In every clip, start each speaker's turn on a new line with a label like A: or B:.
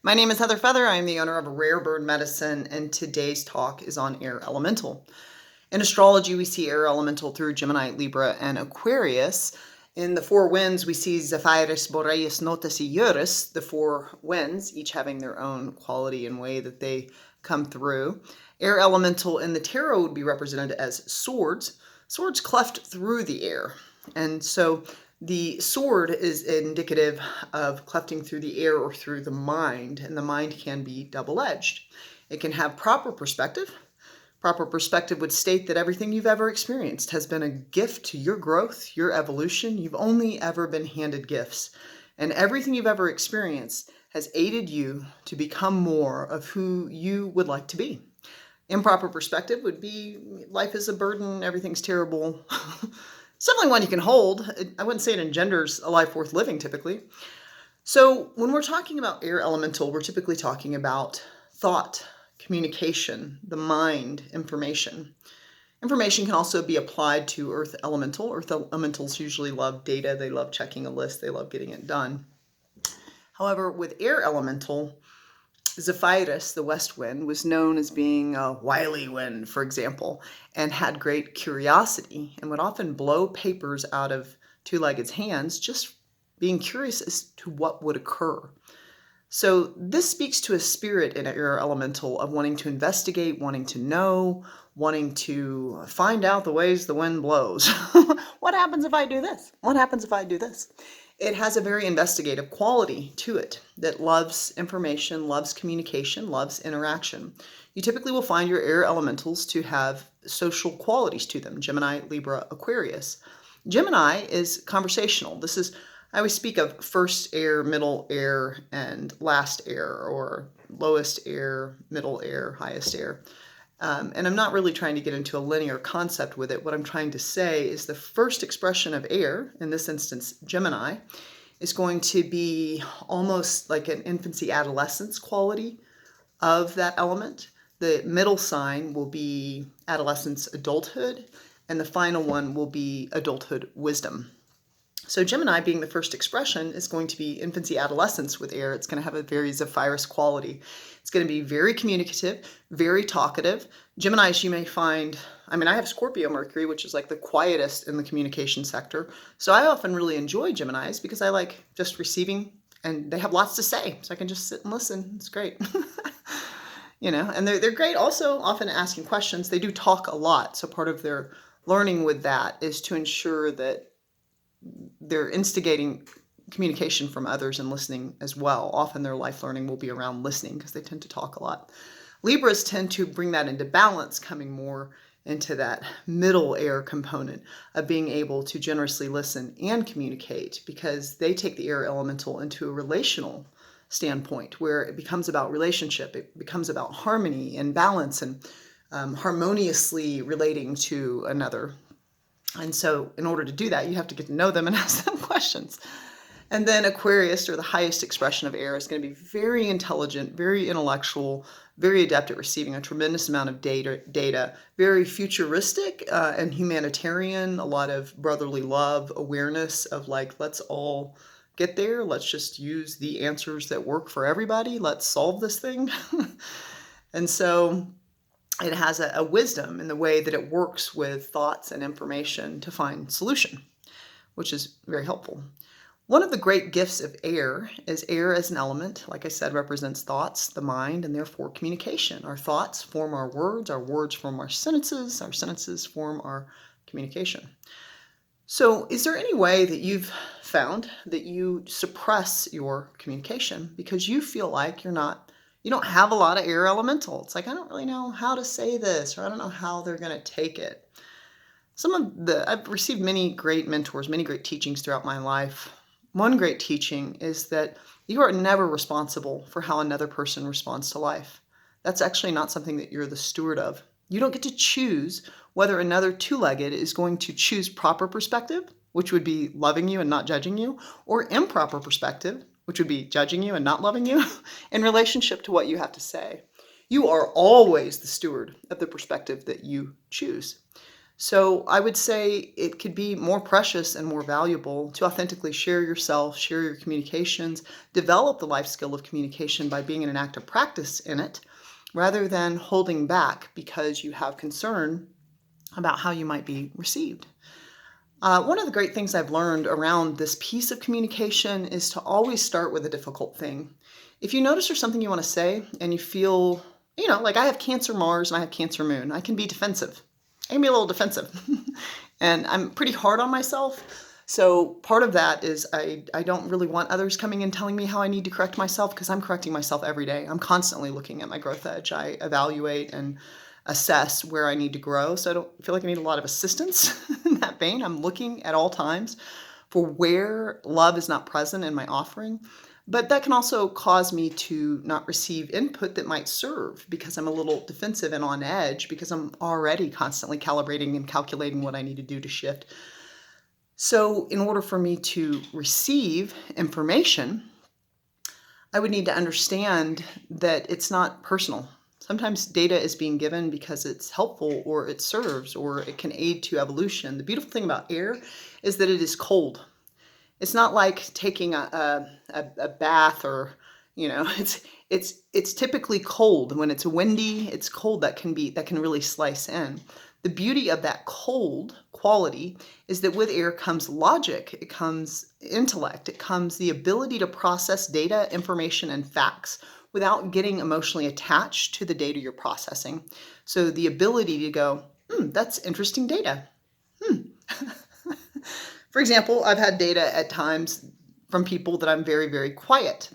A: My name is Heather Feather. I am the owner of Rare Bird Medicine, and today's talk is on air elemental. In astrology, we see air elemental through Gemini, Libra, and Aquarius. In the four winds, we see Zephyrus, Boreas, Notus, and Eurus, the four winds, each having their own quality and way that they come through. Air elemental in the tarot would be represented as swords. Swords cleft through the air. And so the sword is indicative of clefting through the air or through the mind, and the mind can be double-edged. It can have proper perspective. Proper perspective would state that everything you've ever experienced has been a gift to your growth, your evolution. You've only ever been handed gifts. And everything you've ever experienced has aided you to become more of who you would like to be. Improper perspective would be life is a burden, everything's terrible. It's definitely one you can hold. I wouldn't say it engenders a life worth living typically. So when we're talking about air elemental, we're typically talking about thought, communication, the mind, information. Information can also be applied to earth elemental. Earth elementals usually love data. They love checking a list. They love getting it done. However, with air elemental, Zephyrus, the west wind, was known as being a wily wind, for example, and had great curiosity and would often blow papers out of two-legged hands, just being curious as to what would occur. So this speaks to a spirit in air elemental of wanting to investigate, wanting to know, wanting to find out the ways the wind blows. What happens if I do this? What happens if I do this? It has a very investigative quality to it that loves information, loves communication, loves interaction. You typically will find your air elementals to have social qualities to them, Gemini, Libra, Aquarius. Gemini is conversational. I always speak of first air, middle air, and last air, or lowest air, middle air, highest air. And I'm not really trying to get into a linear concept with it. What I'm trying to say is the first expression of air, in this instance, Gemini, is going to be almost like an infancy adolescence quality of that element. The middle sign will be adolescence adulthood, and the final one will be adulthood wisdom. So Gemini, being the first expression, is going to be infancy adolescence with air. It's going to have a very Zephyrus quality. It's going to be very communicative, very talkative. Geminis, you may find, I have Scorpio Mercury, which is like the quietest in the communication sector. So I often really enjoy Geminis because I like just receiving, and they have lots to say. So I can just sit and listen. It's great. And they're great also often asking questions. They do talk a lot. So part of their learning with that is to ensure that they're instigating communication from others and listening as well. Often their life learning will be around listening because they tend to talk a lot. Libras tend to bring that into balance, coming more into that middle air component of being able to generously listen and communicate, because they take the air elemental into a relational standpoint where it becomes about relationship. It becomes about harmony and balance and harmoniously relating to another. And so in order to do that, you have to get to know them and ask them questions. And then Aquarius, or the highest expression of air, is going to be very intelligent, very intellectual, very adept at receiving a tremendous amount of data, very futuristic and humanitarian, a lot of brotherly love, awareness of like, let's all get there. Let's just use the answers that work for everybody. Let's solve this thing. And so it has a wisdom in the way that it works with thoughts and information to find solution, which is very helpful. One of the great gifts of air is air as an element, like I said, represents thoughts, the mind, and therefore communication. Our thoughts form our words form our sentences form our communication. So is there any way that you've found that you suppress your communication because you feel like you don't have a lot of air elemental? It's like, I don't really know how to say this, or I don't know how they're going to take it. I've received many great mentors, many great teachings throughout my life. One great teaching is that you are never responsible for how another person responds to life. That's actually not something that you're the steward of. You don't get to choose whether another two-legged is going to choose proper perspective, which would be loving you and not judging you, or improper perspective, which would be judging you and not loving you, in relationship to what you have to say. You are always the steward of the perspective that you choose. So I would say it could be more precious and more valuable to authentically share yourself, share your communications, develop the life skill of communication by being in an active practice in it, rather than holding back because you have concern about how you might be received. One of the great things I've learned around this piece of communication is to always start with a difficult thing. If you notice there's something you want to say and you feel, like I have Cancer Mars and I have Cancer Moon, I can be defensive. I can be a little defensive. And I'm pretty hard on myself. So part of that is I don't really want others coming and telling me how I need to correct myself, because I'm correcting myself every day. I'm constantly looking at my growth edge. I evaluate and assess where I need to grow. So I don't feel like I need a lot of assistance in that vein. I'm looking at all times for where love is not present in my offering. But that can also cause me to not receive input that might serve, because I'm a little defensive and on edge, because I'm already constantly calibrating and calculating what I need to do to shift. So in order for me to receive information, I would need to understand that it's not personal. Sometimes data is being given because it's helpful or it serves or it can aid to evolution. The beautiful thing about air is that it is cold. It's not like taking a bath, or it's typically cold. When it's windy, it's cold. That can really slice in. The beauty of that cold quality is that with air comes logic, it comes intellect, it comes the ability to process data, information, and facts without getting emotionally attached to the data you're processing. So the ability to go, that's interesting data. For example, I've had data at times from people that I'm very, very quiet.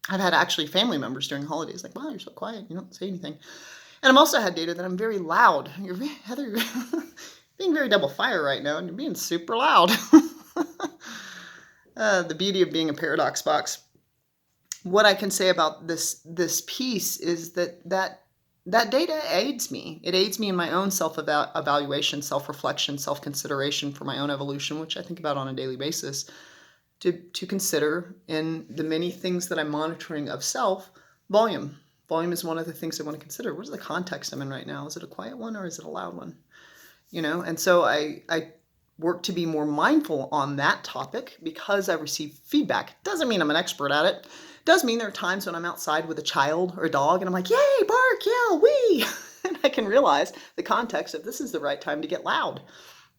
A: I've had actually family members during holidays like, wow, you're so quiet, you don't say anything. And I've also had data that I'm very loud. Heather, you're being very double fire right now, and you're being super loud. The beauty of being a paradox box. What I can say about this piece is that data aids me. It aids me in my own self-evaluation, self-reflection, self-consideration for my own evolution, which I think about on a daily basis, to consider in the many things that I'm monitoring of self. Volume. Volume is one of the things I want to consider. What's the context I'm in right now? Is it a quiet one or is it a loud one? And so I work to be more mindful on that topic because I receive feedback. Doesn't mean I'm an expert at it. Does mean there are times when I'm outside with a child or a dog and I'm like, yay, bark, yell, wee. And I can realize the context of this is the right time to get loud.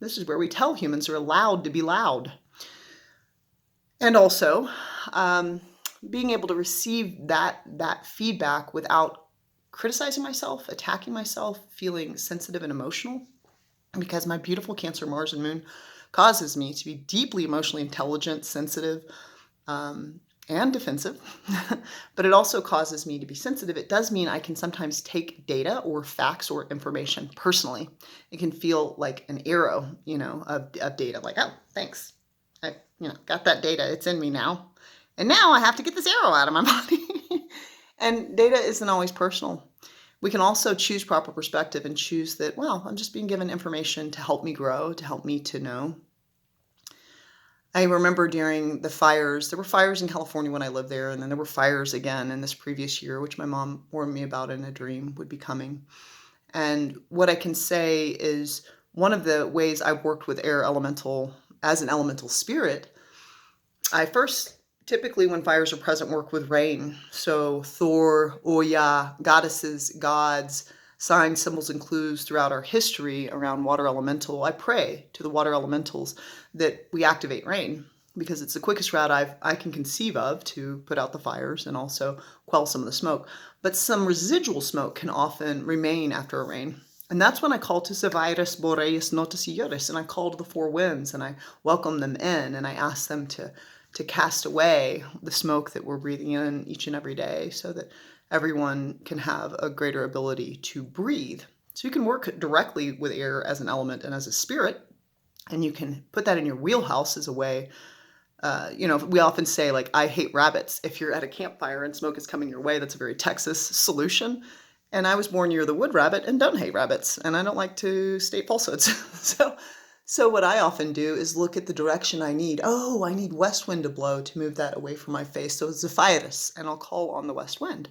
A: This is where we tell humans are allowed to be loud. And also, being able to receive that feedback without criticizing myself, attacking myself, feeling sensitive and emotional, because my beautiful Cancer, Mars, and Moon causes me to be deeply emotionally intelligent, sensitive, and defensive, but it also causes me to be sensitive. It does mean I can sometimes take data or facts or information personally. It can feel like an arrow, of data, like, oh, thanks. I, got that data. It's in me now. And now I have to get this arrow out of my body. And data isn't always personal. We can also choose proper perspective and choose that, well, I'm just being given information to help me grow, to help me to know. I remember during the fires, there were fires in California when I lived there, and then there were fires again in this previous year, which my mom warned me about in a dream would be coming. And what I can say is one of the ways I've worked with air elemental as an elemental spirit, I first typically when fires are present work with rain. So Thor, Oya, goddesses, gods, signs, symbols, and clues throughout our history around water elemental. I pray to the water elementals that we activate rain, because it's the quickest route I can conceive of to put out the fires and also quell some of the smoke. But some residual smoke can often remain after a rain. And that's when I call to Sevirus, Boreas, Notus, Ioris, and I call to the four winds and I welcome them in and I ask them to cast away the smoke that we're breathing in each and every day so that everyone can have a greater ability to breathe. So you can work directly with air as an element and as a spirit, and you can put that in your wheelhouse as a way. We often say, like, I hate rabbits. If you're at a campfire and smoke is coming your way, that's a very Texas solution. And I was born near the wood rabbit and don't hate rabbits, and I don't like to state falsehoods. So what I often do is look at the direction I need. Oh, I need west wind to blow to move that away from my face. So it's Zephyrus, and I'll call on the west wind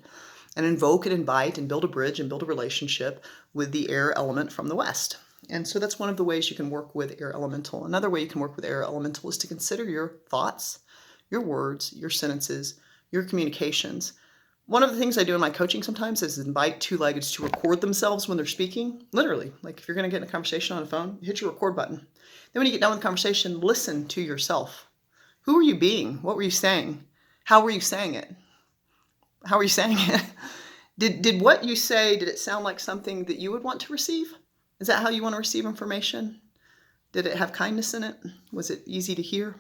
A: and invoke and invite and build a bridge and build a relationship with the air element from the west. And so that's one of the ways you can work with air elemental. Another way you can work with air elemental is to consider your thoughts, your words, your sentences, your communications. One of the things I do in my coaching sometimes is invite two-leggeds to record themselves when they're speaking. Literally, like if you're going to get in a conversation on a phone, hit your record button. Then when you get done with the conversation, listen to yourself. Who were you being? What were you saying? How were you saying it? How were you saying it? Did what you say, did it sound like something that you would want to receive? Is that how you want to receive information? Did it have kindness in it? Was it easy to hear?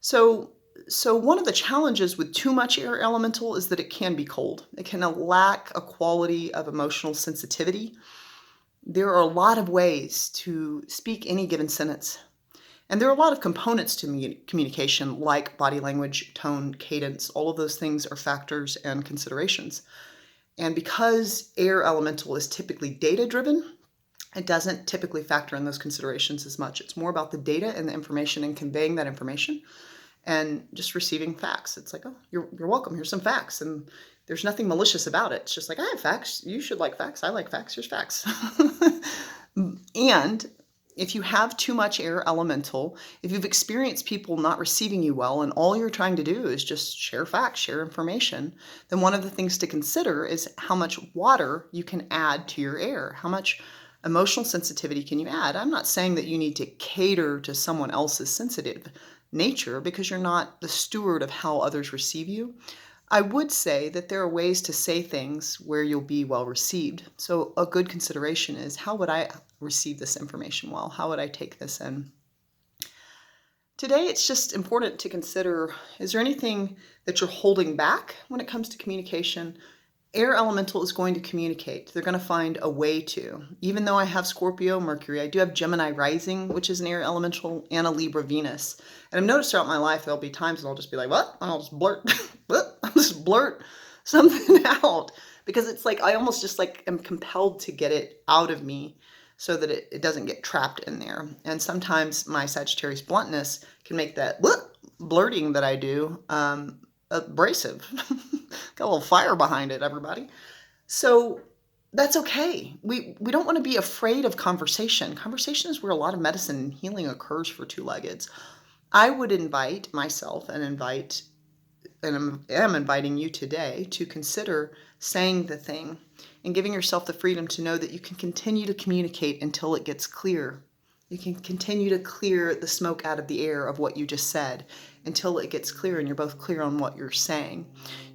A: So one of the challenges with too much air elemental is that it can be cold. It can lack a quality of emotional sensitivity. There are a lot of ways to speak any given sentence. And there are a lot of components to communication, like body language, tone, cadence. All of those things are factors and considerations. And because air elemental is typically data-driven, it doesn't typically factor in those considerations as much. It's more about the data and the information and conveying that information and just receiving facts. It's like, oh, you're welcome. Here's some facts. And there's nothing malicious about it. It's just like, I have facts. You should like facts. I like facts. Here's facts. And if you have too much air elemental, if you've experienced people not receiving you well and all you're trying to do is just share facts, share information, then one of the things to consider is how much water you can add to your air. How much emotional sensitivity can you add? I'm not saying that you need to cater to someone else's sensitive nature because you're not the steward of how others receive you. I would say that there are ways to say things where you'll be well received. So a good consideration is, how would I receive this information well? How would I take this in? Today, it's just important to consider, is there anything that you're holding back when it comes to communication? Air elemental is going to communicate. They're going to find a way to. Even though I have Scorpio Mercury, I do have Gemini rising, which is an air elemental, and a Libra Venus. And I've noticed throughout my life, there'll be times when I'll just be like, what? And I'll just blurt something out. Because it's like, I almost just like am compelled to get it out of me so that it doesn't get trapped in there. And sometimes my Sagittarius bluntness can make that blurting that I do abrasive. Got a little fire behind it, everybody. So that's okay. We don't want to be afraid of conversation. Conversation is where a lot of medicine and healing occurs for two-leggeds. I would invite myself and am inviting you today to consider saying the thing and giving yourself the freedom to know that you can continue to communicate until it gets clear. You can continue to clear the smoke out of the air of what you just said until it gets clear and you're both clear on what you're saying.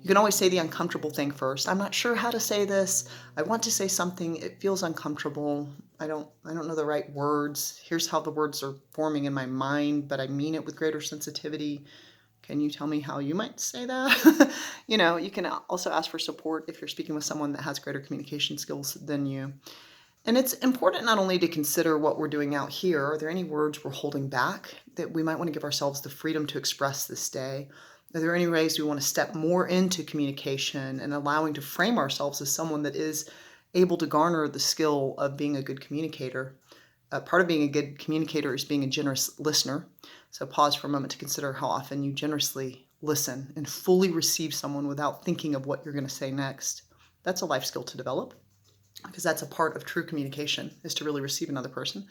A: You can always say the uncomfortable thing first. I'm not sure how to say this. I want to say something. It feels uncomfortable. I don't know the right words. Here's how the words are forming in my mind, but I mean it with greater sensitivity. Can you tell me how you might say that? You can also ask for support if you're speaking with someone that has greater communication skills than you. And it's important not only to consider what we're doing out here. Are there any words we're holding back that we might want to give ourselves the freedom to express this day? Are there any ways we want to step more into communication and allowing to frame ourselves as someone that is able to garner the skill of being a good communicator? Part of being a good communicator is being a generous listener. So pause for a moment to consider how often you generously listen and fully receive someone without thinking of what you're going to say next. That's a life skill to develop, because that's a part of true communication, is to really receive another person.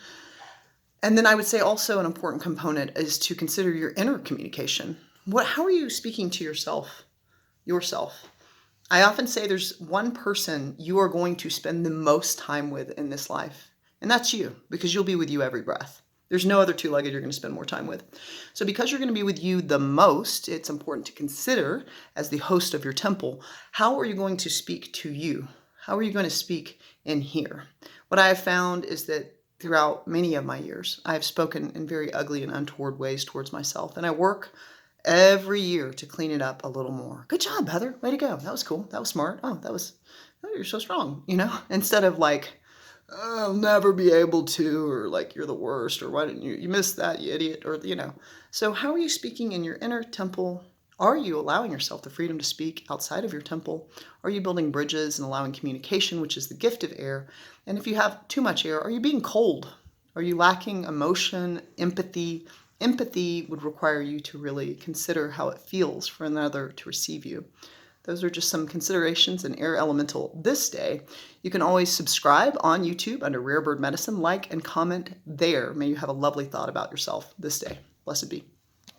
A: And then I would say also an important component is to consider your inner communication. How are you speaking to yourself? I often say there's one person you are going to spend the most time with in this life, and that's you, because you'll be with you every breath. There's no other two-legged you're going to spend more time with. So because you're going to be with you the most, it's important to consider, as the host of your temple, how are you going to speak to you? How are you going to speak in here? What I have found is that throughout many of my years, I have spoken in very ugly and untoward ways towards myself. And I work every year to clean it up a little more. Good job, Heather. Way to go. That was cool. That was smart. Oh, you're so strong, instead of like, I'll never be able to, or like, you're the worst, or why didn't you missed that, you idiot, or, So how are you speaking in your inner temple? Are you allowing yourself the freedom to speak outside of your temple? Are you building bridges and allowing communication, which is the gift of air? And if you have too much air, are you being cold? Are you lacking emotion, empathy? Empathy would require you to really consider how it feels for another to receive you. Those are just some considerations in air elemental this day. You can always subscribe on YouTube under Rare Bird Medicine, like and comment there. May you have a lovely thought about yourself this day. Blessed be.